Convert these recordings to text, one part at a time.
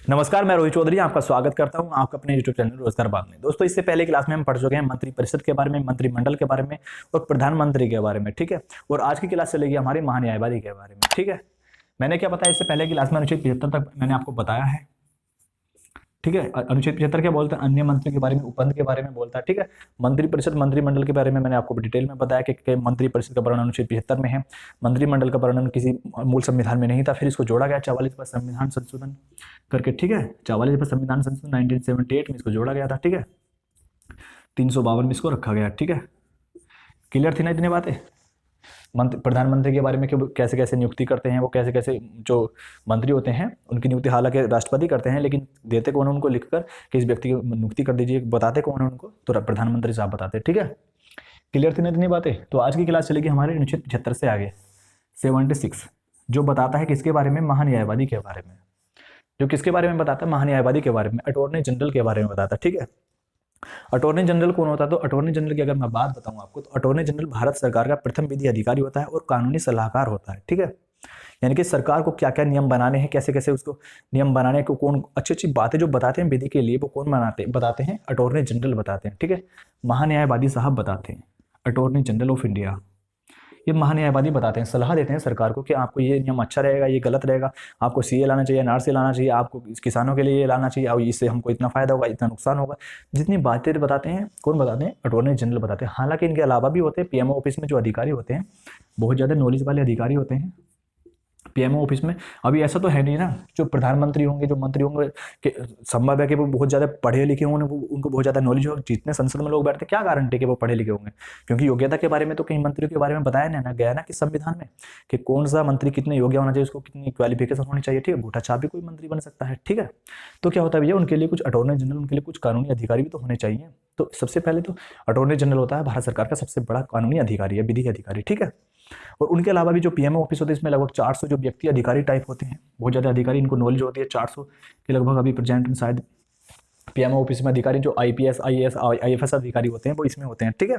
नमस्कार, मैं रोहित चौधरी आपका स्वागत करता हूं आपका अपने यूट्यूब चैनल रोजगार बाग में। दोस्तों, इससे पहले क्लास में हम पढ़ चुके हैं मंत्री परिषद के बारे में, मंत्रिमंडल के बारे में और प्रधानमंत्री के बारे में। ठीक है, और आज की क्लास चलेगी हमारी महान्यायवादी के बारे में। ठीक है, मैंने क्या बताया इससे पहले क्लास में अनुच्छेद 75 तक मैंने आपको बताया है। ठीक है, अनुच्छेद 75 क्या बोलते हैं, अन्य मंत्री के बारे में, उपंत के बारे में बोलता है। ठीक है, मंत्रिपरिषद मंत्रिमंडल के बारे में मैंने आपको डिटेल में बताया कि मंत्रिपरिषद का वर्णन अनुच्छेद 75 में है। मंत्रिमंडल का वर्णन किसी मूल संविधान में नहीं था, फिर इसको जोड़ा गया 44 पर संविधान संशोधन करके। ठीक है, 44 पर संविधान संशोधन 1978 में इसको जोड़ा गया था। ठीक है, 352 में इसको रखा गया। ठीक है, क्लियर थी ना इतनी बातें। प्रधानमंत्री के बारे में कैसे कैसे नियुक्ति करते हैं, वो कैसे कैसे जो मंत्री होते हैं उनकी नियुक्ति हालांकि राष्ट्रपति करते हैं, लेकिन देते कौन उनको लिखकर कि इस व्यक्ति की नियुक्ति कर दीजिए, बताते कौन है उनको, तो प्रधानमंत्री साहब बताते। ठीक है, क्लियर थी ना इतनी बातें। तो आज की क्लास चलेगी हमारे अनुच्छेद 75 से आगे 76, जो बताता है किसके बारे में, महान्यायवादी के बारे में। जो किसके बारे में बताता है, महान्यायवादी के बारे में, अटॉर्नी जनरल के बारे में बताता है। ठीक है, अटॉर्नी जनरल कौन होता है, तो अटॉर्नी जनरल की अगर मैं बात बताऊं आपको, तो अटॉर्नी जनरल भारत सरकार का प्रथम विधि अधिकारी होता है और कानूनी सलाहकार होता है। ठीक है, यानी कि सरकार को क्या क्या नियम बनाने हैं, कैसे कैसे उसको नियम बनाने को कौन अच्छी अच्छी बातें जो बताते हैं विधि के लिए, वो कौन बताते हैं, अटॉर्नी जनरल बताते हैं। ठीक है, महान्यायवादी साहब बताते हैं, अटॉर्नी जनरल ऑफ इंडिया। ये महान्यायवादी बताते हैं, सलाह देते हैं सरकार को कि आपको ये नियम अच्छा रहेगा, ये गलत रहेगा, आपको सीए लाना चाहिए, एनआरसी लाना चाहिए, आपको किसानों के लिए ये लाना चाहिए, और इससे हमको इतना फायदा होगा, इतना नुकसान होगा। जितनी बातें बताते हैं, कौन बताते हैं, अटॉर्नी जनरल बताते हैं। हालांकि इनके अलावा भी होते हैं, पीएमओ ऑफिस में जो अधिकारी होते हैं, बहुत ज़्यादा नॉलेज वाले अधिकारी होते हैं पीएमओ ऑफिस में। अभी ऐसा तो है नहीं ना, जो प्रधानमंत्री होंगे, जो मंत्री होंगे, कि संभव है कि वो बहुत ज़्यादा पढ़े लिखे होंगे, उनको बहुत ज़्यादा नॉलेज हो। जितने संसद में लोग बैठते हैं, क्या गारंटी कि वो पढ़े लिखे होंगे, क्योंकि योग्यता के बारे में तो कई मंत्रियों के बारे में बताया ना गया ना कि संविधान में, कि कौन सा मंत्री कितने योग्य होना चाहिए, उसको कितनी क्वालिफिकेशन होनी चाहिए। ठीक है, बूढ़ा छाप भी कोई मंत्री बन सकता है। ठीक है, तो क्या होता है भैया, उनके लिए कुछ अटॉर्नी जनरल, उनके लिए कुछ कानूनी अधिकारी भी तो होने चाहिए। तो सबसे पहले तो अटॉर्नी जनरल होता है भारत सरकार का सबसे बड़ा कानूनी अधिकारी है, विधि अधिकारी। ठीक है, और उनके अलावा भी जो पीएमओ ऑफिस होते हैं, इसमें लगभग 400 जो व्यक्ति अधिकारी टाइप होते हैं, बहुत ज़्यादा अधिकारी, इनको नॉलेज होती है। 400 के लगभग अभी प्रेजेंट में शायद पीएमओ ऑफिस में अधिकारी जो आईपीएस, आईएएस, आईएफएस अधिकारी होते हैं, वो इसमें होते हैं। ठीक है,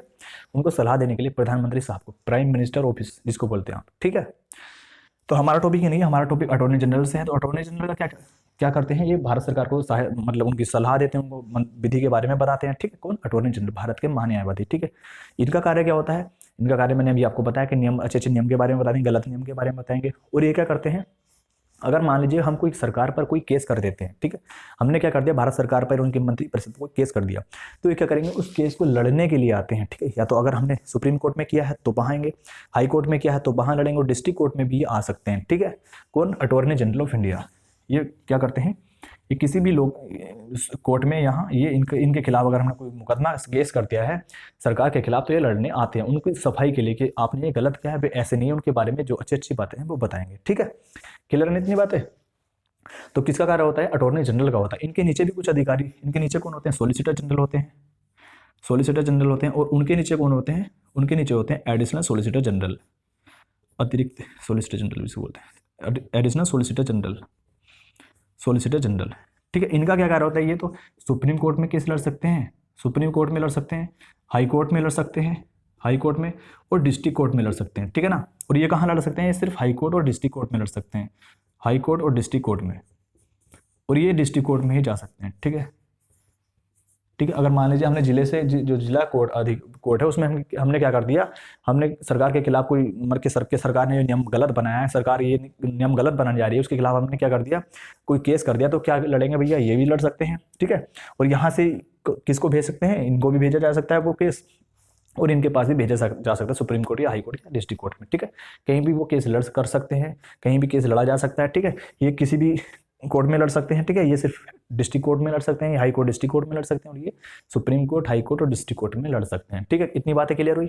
उनको सलाह देने के लिए प्रधानमंत्री साहब को, प्राइम मिनिस्टर ऑफिस जिसको बोलते हैं आप। ठीक है, तो हमारा टॉपिक ही नहीं है, हमारा टॉपिक अटॉर्नी जनरल से है। तो अटॉर्नी जनरल का क्या क्या करते हैं, ये भारत सरकार को मतलब उनकी सलाह देते हैं, उनको विधि के बारे में बताते हैं। ठीक है, कौन, अटॉर्नी जनरल, भारत के महान्यायवादी। ठीक है, इनका कार्य क्या होता है, इनका कार्य मैंने अभी आपको बताया कि नियम, अच्छे अच्छे नियम के बारे में बताएंगे, गलत नियम के बारे में बताएंगे। और ये क्या करते हैं, अगर मान लीजिए हम कोई सरकार पर कोई केस कर देते हैं, ठीक है, हमने क्या कर दिया, भारत सरकार पर उनके मंत्री परिषद को केस कर दिया, तो ये क्या करेंगे, उस केस को लड़ने के लिए आते हैं। ठीक है, या तो अगर हमने सुप्रीम कोर्ट में किया है तो वहाँ आएंगे, हाई कोर्ट में किया है तो वहाँ लड़ेंगे, और डिस्ट्रिक्ट कोर्ट में भी आ सकते हैं। ठीक है, कौन, अटॉर्नी जनरल ऑफ इंडिया। ये क्या करते हैं, ये किसी भी लोग कोर्ट में, यहाँ ये इनके खिलाफ अगर हमने कोई मुकदमा केस कर दिया है सरकार के खिलाफ, तो ये लड़ने आते हैं उनकी सफाई के लिए कि आपने ये गलत किया है, वे ऐसे नहीं है, उनके बारे में जो अच्छी अच्छी बातें हैं वो बताएंगे। ठीक है, क्लियर है इतनी बातें। तो किसका कार्य होता है, अटॉर्नी जनरल का होता है। इनके नीचे भी कुछ अधिकारी, इनके नीचे कौन होते हैं, सॉलिसिटर जनरल होते हैं, सॉलिसिटर जनरल होते हैं। और उनके नीचे कौन होते हैं, उनके नीचे होते हैं एडिशनल सॉलिसिटर जनरल, अतिरिक्त सॉलिसिटर जनरल भी बोलते हैं, additional solicitor general, solicitor general. ठीक है, इनका क्या कार्य होता है, ये तो सुप्रीम कोर्ट में केस लड़ सकते हैं, सुप्रीम कोर्ट में लड़ सकते हैं, हाई कोर्ट में लड़ सकते हैं, हाई कोर्ट में, और डिस्ट्रिक्ट कोर्ट में लड़ सकते हैं। ठीक है ना, और ये कहाँ लड़ सकते हैं, ये सिर्फ हाई कोर्ट और डिस्ट्रिक्ट कोर्ट में लड़ सकते हैं, हाई कोर्ट और डिस्ट्रिक्ट कोर्ट में, और ये डिस्ट्रिक्ट कोर्ट में ही जा सकते हैं। ठीक है, ठीक है, अगर मान लीजिए हमने जिले से जो जिला कोर्ट है उसमें हमने क्या कर दिया, हमने सरकार के खिलाफ कोई सरकार ने जो नियम गलत बनाया है, सरकार ये नियम गलत बनाने जा रही है, उसके खिलाफ हमने क्या कर दिया, कोई केस कर दिया, तो क्या लड़ेंगे भैया, ये भी लड़ सकते हैं। ठीक है, और यहाँ से किसको भेज सकते हैं, इनको भी भेजा जा सकता है वो केस, और इनके पास भी भेजा जा सकता है सुप्रीम कोर्ट या हाई कोर्ट या डिस्ट्रिक्ट कोर्ट में। ठीक है, कहीं भी वो केस लड़ कर सकते हैं, कहीं भी केस लड़ा जा सकता है। ठीक है, ये किसी भी कोर्ट में लड़ सकते हैं। ठीक है, ये सिर्फ डिस्ट्रिक्ट कोर्ट में लड़ सकते हैं, हाई कोर्ट डिस्ट्रिक्ट कोर्ट में लड़ सकते हैं, और ये सुप्रीम कोर्ट, हाई कोर्ट और डिस्ट्रिक्ट कोर्ट में लड़ सकते हैं। ठीक है, इतनी बातें क्लियर हुई,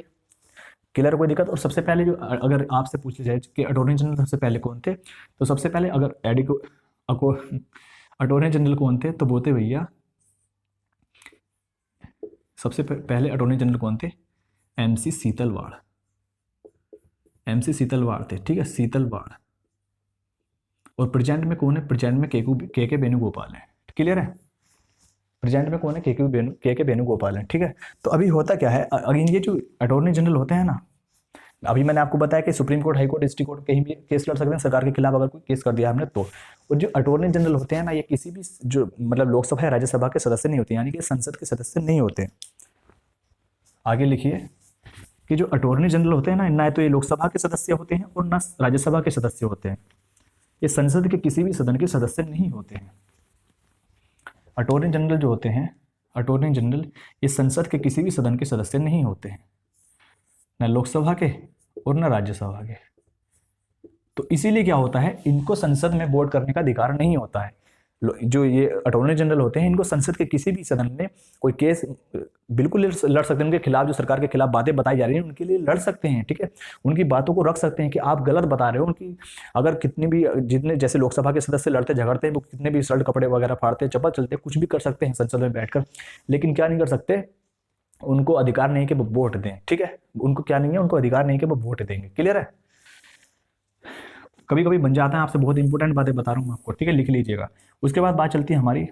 क्लियर, कोई दिक्कत। और सबसे पहले जो अगर आपसे पूछ लिया जाए कि अटॉर्नी जनरल सबसे पहले कौन थे, तो सबसे पहले अगर अटॉर्नी जनरल कौन थे, तो वो थे भैया, सबसे पहले अटॉर्नी जनरल कौन थे, एमसी सीतलवाड़, एमसी सीतलवाड़ थे। ठीक है, सीतलवाड़। और प्रेजेंट में कौन है, प्रेजेंट में के वेणुगोपाल है। क्लियर है, प्रेजेंट में कौन है, के वेणुगोपाल है। ठीक है, तो अभी होता क्या है, अगर ये जो अटॉर्नी जनरल होते हैं ना, अभी मैंने आपको बताया कि supreme court, high court, district court कहीं भी केस लड़ सकते हैं सरकार के खिलाफ, अगर कोई केस कर दिया हमने तो। और जो अटॉर्नी जनरल होते हैं ना, ये किसी भी जो मतलब लोकसभा या राज्यसभा के सदस्य नहीं होते, यानी कि संसद के सदस्य नहीं होते। आगे लिखिए कि जो अटॉर्नी जनरल होते हैं ना तो ये लोकसभा के सदस्य होते हैं और ना राज्यसभा के सदस्य होते हैं। ये संसद के किसी भी सदन के सदस्य नहीं होते हैं। अटॉर्नी जनरल जो होते हैं, अटॉर्नी जनरल ये संसद के किसी भी सदन के सदस्य नहीं होते हैं, न लोकसभा के और न राज्यसभा के। तो इसीलिए क्या होता है, इनको संसद में वोट करने का अधिकार नहीं होता है। जो ये अटॉर्नी जनरल होते हैं, इनको संसद के किसी भी सदन में कोई केस बिल्कुल लड़ सकते हैं। उनके खिलाफ जो सरकार के खिलाफ बातें बताई जा रही हैं उनके लिए लड़ सकते हैं, ठीक है। उनकी बातों को रख सकते हैं कि आप गलत बता रहे हो। उनकी अगर कितनी भी, जितने जैसे लोकसभा के सदस्य लड़ते झगड़ते हैं, वो कितने भी शर्ट कपड़े वगैरह फाड़ते चप्पल चलते, कुछ भी कर सकते हैं संसद में बैठकर, लेकिन क्या नहीं कर सकते, उनको अधिकार नहीं कि वो वोट दें, ठीक है। उनको क्या नहीं है, उनको अधिकार नहीं कि वो वोट देंगे। क्लियर है। कभी कभी बन जाता है, आपसे बहुत इंपॉर्टेंट बातें बता रहा हूँ आपको, ठीक है, लिख लीजिएगा। उसके बाद बात चलती है हमारी,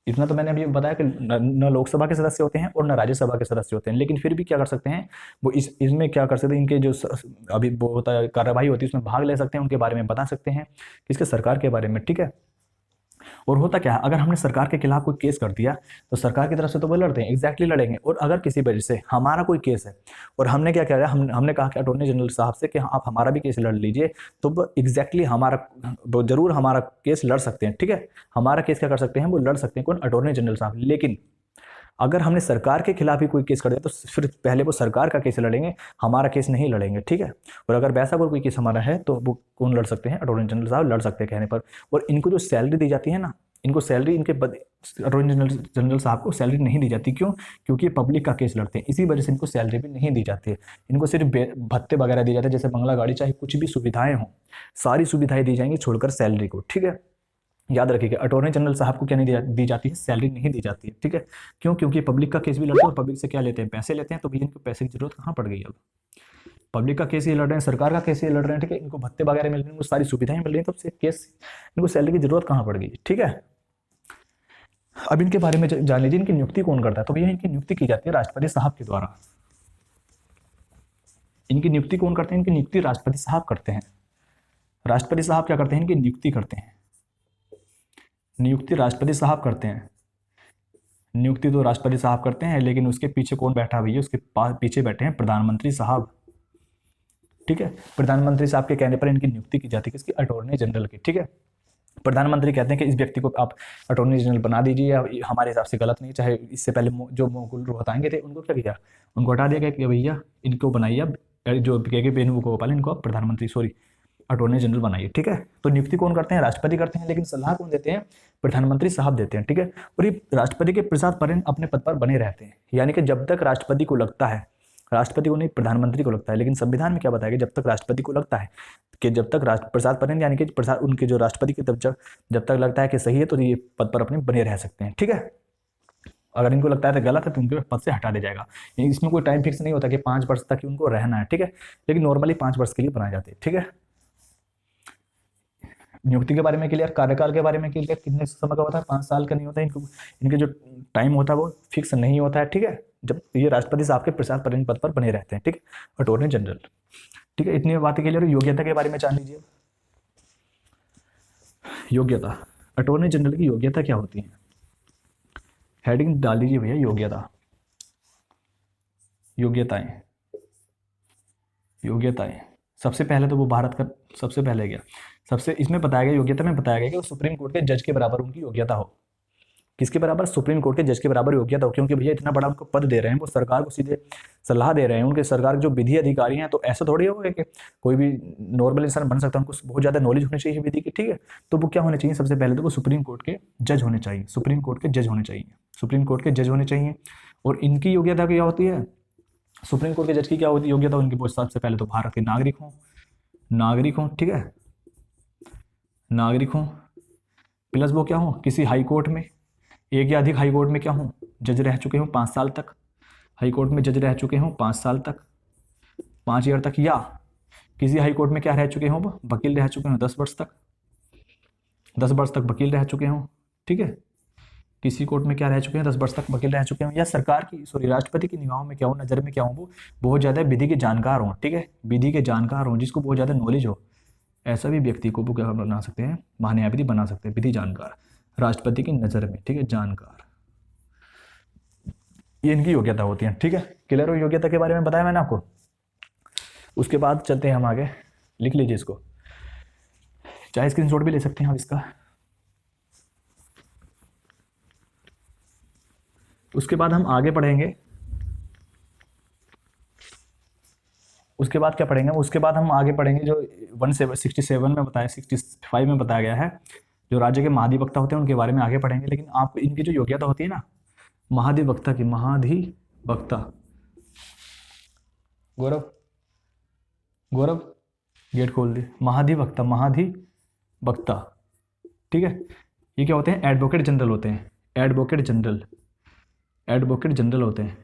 इतना तो मैंने अभी बताया कि न लोकसभा के सदस्य होते हैं और न राज्यसभा के सदस्य होते हैं, लेकिन फिर भी क्या कर सकते हैं वो, इसमें क्या कर सकते हैं, इनके जो अभी वो होता है कार्यवाही होती है उसमें भाग ले सकते हैं, उनके बारे में बता सकते हैं, किसके, सरकार के बारे में, ठीक है। और होता क्या है, अगर हमने सरकार के खिलाफ कोई केस कर दिया तो सरकार की तरफ से तो वो लड़ते हैं, एग्जैक्टली लड़ेंगे। और अगर किसी वजह से हमारा कोई केस है और हमने क्या किया, हमने कहा कि अटॉर्नी जनरल साहब से कि आप हमारा भी केस लड़ लीजिए, तो वो एग्जैक्टली वो जरूर हमारा केस लड़ सकते हैं, ठीक है। हमारा केस क्या कर सकते हैं, वो लड़ सकते हैं, कौन, अटॉर्नी जनरल साहब। लेकिन अगर हमने सरकार के खिलाफ ही कोई केस कर दिया तो फिर पहले वो सरकार का केस लड़ेंगे, हमारा केस नहीं लड़ेंगे, ठीक है। और अगर वैसा कोई केस हमारा है तो वो कौन लड़ सकते हैं, अटॉर्नी जनरल साहब लड़ सकते हैं कहने पर। और इनको जो सैलरी दी जाती है ना, इनको सैलरी, इनके अटॉर्नी जनरल साहब को सैलरी नहीं दी जाती। क्यों? क्योंकि ये पब्लिक का केस लड़ते हैं, इसी वजह से इनको सैलरी भी नहीं दी जाती है। इनको सिर्फ भत्ते वगैरह दिए जाते हैं, जैसे बंगला गाड़ी, चाहे कुछ भी सुविधाएं हों, सारी सुविधाएं दी जाएंगी छोड़कर सैलरी को, ठीक है। याद रखिएगा, अटॉर्नी जनरल साहब को क्या नहीं दी जाती है, सैलरी नहीं दी जाती है, ठीक है। क्यों? क्योंकि पब्लिक का केस भी लड़ते हैं और पब्लिक से क्या लेते हैं, पैसे लेते हैं। तो भैया इनको पैसे की जरूरत कहाँ पड़ गई अब, पब्लिक का केस ही लड़ रहे हैं, सरकार का केस ही लड़ रहे हैं, ठीक है। इनको भत्ते वगैरह मिल रहे हैं, इनको सारी सुविधाएं मिल रही हैं, तो केस, इनको सैलरी की जरूरत कहाँ पड़ गई, ठीक है। अब इनके बारे में जान लीजिए, इनकी नियुक्ति कौन करता है। तो भैया इनकी नियुक्ति की जाती है राष्ट्रपति साहब के द्वारा। इनकी नियुक्ति कौन करते हैं, इनकी नियुक्ति राष्ट्रपति साहब करते हैं। राष्ट्रपति साहब क्या करते हैं, इनकी नियुक्ति करते हैं, नियुक्ति राष्ट्रपति साहब करते हैं। नियुक्ति तो राष्ट्रपति साहब करते हैं, लेकिन उसके पीछे कौन बैठा भैया, उसके पास पीछे बैठे हैं प्रधानमंत्री साहब, ठीक है। प्रधानमंत्री साहब के कहने पर इनकी नियुक्ति की जाती है, किसकी, अटॉर्नी जनरल की, ठीक है। प्रधानमंत्री कहते हैं कि इस व्यक्ति को आप अटॉर्नी जनरल बना दीजिए, या हमारे हिसाब से गलत नहीं, चाहे इससे पहले जो मुकुल रोहतांगी थे उनको क्या किया, उनको हटा दिया गया कि भैया इनको बनाइए, जो के वेणुगोपाल, इनको आप प्रधानमंत्री अटॉर्नी जनरल बनाइए, ठीक है। तो नियुक्ति कौन करते हैं, राष्ट्रपति करते हैं, लेकिन सलाह कौन देते हैं, प्रधानमंत्री साहब देते हैं, ठीक है। और ये राष्ट्रपति के प्रसाद पर्यंत अपने पद पर बने रहते हैं, यानी कि जब तक राष्ट्रपति को लगता है, राष्ट्रपति को नहीं प्रधानमंत्री को लगता है, लेकिन संविधान में क्या बताया कि जब तक राष्ट्रपति को लगता है कि जब तक प्रसाद पर्यंत, यानी कि प्रसाद उनके जो राष्ट्रपति के जब तक लगता है कि सही है तो ये पद पर अपने बने रह सकते हैं, ठीक है। अगर इनको लगता है तो गलत है तो उनके पद से हटा दिया जाएगा। इसमें कोई टाइम फिक्स नहीं होता कि 5 वर्ष तक ही उनको रहना है, ठीक है, लेकिन नॉर्मली 5 वर्ष के लिए बनाए जाते हैं, ठीक है। नियुक्ति के बारे में क्लियर, कार्यकाल के बारे में क्लियर, कितने समय का होता है, 5 साल का नहीं होता है, इनके जो टाइम होता है वो फिक्स नहीं होता है, ठीक है। जब ये राष्ट्रपति साहब के प्रसाद पर्यंत पद पर बने रहते हैं, ठीक है, अटॉर्नी जनरल, ठीक है। इतनी बातें क्लियर। योग्यता के बारे में जान लीजिए। योग्यता, अटॉर्नी जनरल की योग्यता क्या होती है, हेडिंग डाल दीजिए भैया, योग्यता, योग्यताएं, योग्यताएं। सबसे पहले तो वो भारत का सबसे पहले गया, सबसे इसमें बताया गया, योग्यता में बताया गया कि वो सुप्रीम कोर्ट के जज के बराबर उनकी योग्यता हो। किसके बराबर, सुप्रीम कोर्ट के जज के बराबर योग्यता हो, क्योंकि भैया इतना बड़ा उनको पद दे रहे हैं, वो सरकार को सीधे सलाह दे रहे हैं, उनके सरकार के जो विधि अधिकारी हैं। तो ऐसा थोड़ी होगा कि कोई भी नॉर्मल इंसान बन सकता है, उनको बहुत ज़्यादा नॉलेज होनी चाहिए विधि की, ठीक है। तो वो क्या होने चाहिए, सबसे पहले तो वो सुप्रीम कोर्ट के जज होने चाहिए, सुप्रीम कोर्ट के जज होने चाहिए, सुप्रीम कोर्ट के जज होने चाहिए। और इनकी योग्यता क्या होती है, सुप्रीम कोर्ट के जज की क्या होती है योग्यता, उनकी वो सबसे पहले तो भारत के नागरिक हों, ठीक है, नागरिक हों, प्लस वो क्या हो, किसी हाई कोर्ट में, एक या अधिक हाई कोर्ट में क्या हो, जज रह चुके हों 5 साल तक, हाई कोर्ट में जज रह चुके हों 5 साल तक, 5 ईयर तक, या किसी हाई कोर्ट में क्या रह चुके हों, वकील रह चुके हों 10 वर्ष तक, 10 वर्ष तक वकील रह चुके हों, ठीक है, किसी कोर्ट में क्या रह चुके हैं, 10 वर्ष तक वकील रह चुके हैं, या सरकार की राष्ट्रपति की निगाहों में क्या हो, नज़र में क्या हो, वो बहुत ज़्यादा विधि के जानकार हों, ठीक है, विधि के जानकार हों, जिसको बहुत ज़्यादा नॉलेज हो, ऐसा भी व्यक्ति को वो क्या बना सकते हैं, महान्यायवादी बना सकते हैं, विधि जानकार, राष्ट्रपति की नज़र में, ठीक है, जानकार, ये इनकी योग्यता होती है, ठीक है। क्लियर हो योग्यता के बारे में बताया मैंने आपको। उसके बाद चलते हैं हम आगे, लिख लीजिए इसको, चाहे स्क्रीनशॉट भी ले सकते हैं आप इसका। उसके बाद हम आगे पढ़ेंगे, उसके बाद क्या पढ़ेंगे, उसके बाद हम आगे पढ़ेंगे जो 167 में बताया, 65 में बताया गया है, जो राज्य के महाधिवक्ता होते हैं उनके बारे में आगे पढ़ेंगे। लेकिन आपको इनकी जो योग्यता होती है ना महाधिवक्ता की, महाधिवक्ता, गौरव गेट खोल दे, महाधिवक्ता, ठीक है, ये क्या होते हैं, एडवोकेट जनरल होते हैं, एडवोकेट जनरल होते हैं,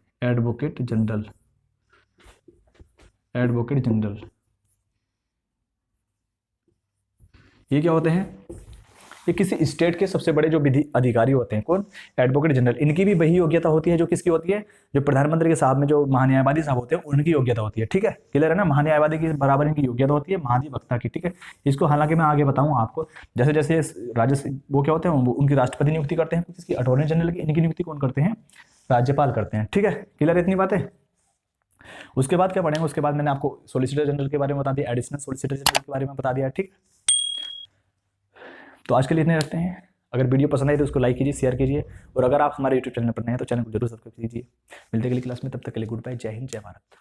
एडवोकेट जनरल, ये क्या होते हैं, ये किसी स्टेट के सबसे बड़े जो विधि अधिकारी होते हैं, कौन, एडवोकेट जनरल। इनकी भी वही योग्यता होती है जो किसकी होती है, जो प्रधानमंत्री के साथ में जो महान्यायवादी साहब होते हैं उनकी योग्यता होती है, ठीक है, क्लियर है ना। महान्यायवादी की बराबर इनकी योग्यता होती है महाधिवक्ता की, ठीक है। इसको हालांकि मैं आगे बताऊँ आपको, जैसे जैसे वो क्या होते हैं, उनकी राष्ट्रपति नियुक्ति करते हैं, किसकी, अटॉर्नी जनरल की, इनकी नियुक्ति कौन करते हैं, राज्यपाल करते हैं, ठीक है, क्लियर है इतनी बातें। उसके बाद क्या पढ़ेंगे, उसके बाद मैंने आपको सॉलिसिटर जनरल के बारे में बता दिया, एडिशनल सॉलिसिटर जनरल के बारे में बता दिया, ठीक। तो आज के लिए इतने रखते हैं। अगर वीडियो पसंद आई तो उसको लाइक कीजिए, शेयर कीजिए, और अगर आप हमारे यूट्यूब चैनल पर नए हैं तो चैनल को जरूर सब्सक्राइब कीजिए। मिलते हैं अगली क्लास में, तब तक के लिए गुड बाय, जय हिंद, जय भारत।